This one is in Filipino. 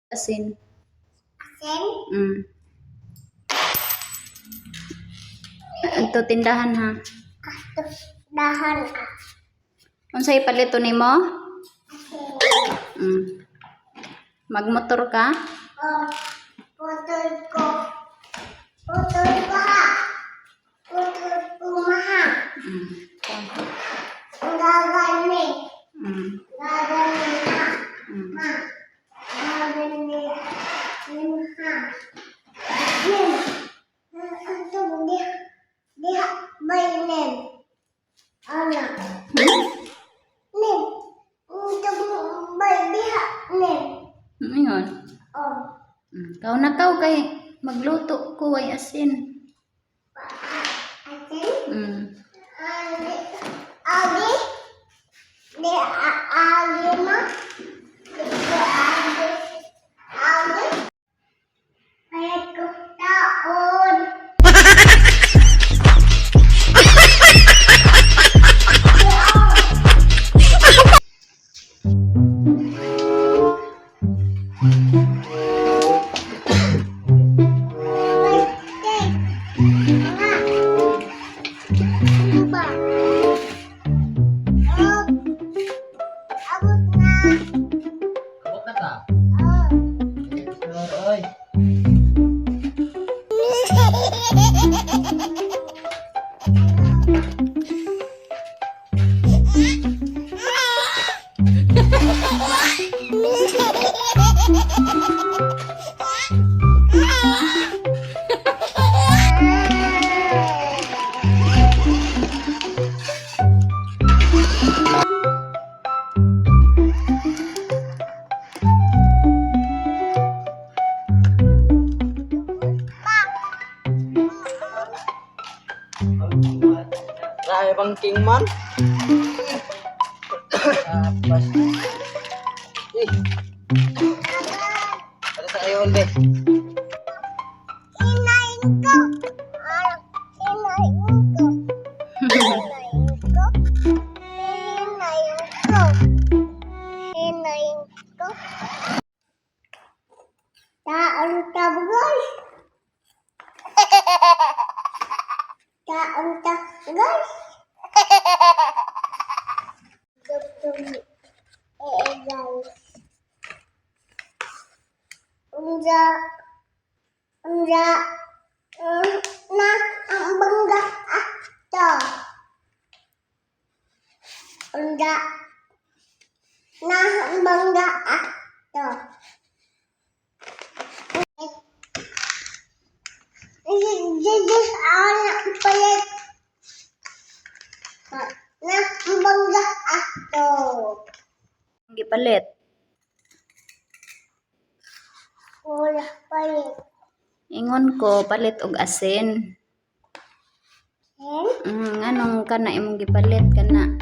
Asin. Asin? Ito tindahan ha. Ato, dahan ah. Unsay palito nimo? Asin. Magmotor ka? Oh, putol ko. Putol ko ha. Putol ko maha. Ang gagani. Gagani ha. Ma. Gagani. Nim ha. Nim. Ito, diha. Bay nim. Anak. Nim. Ito, bay diha. Nim. Ngayon. Oh. Kau na kau kay magluto ko ay asin. Asin? Agi? Di agi mo? Di agi? Agi? Kaya ko taon. Abot na ka? Oy. Lahi bang king man? Pas. Ada sa ayo ulit. Inain ko. Inain ko. Inain ko. Inain ko. Inain ko. Taon tabgoy. Taon tabgoy. Guys. Unja na ang bangga ato. Unja na ang bangga ato. Jadi anak pelit na ang bangga ato. Gipalit. Wala pelit. Ingon ko palit og asin. Eh? Nganong kana imong gipalit kana?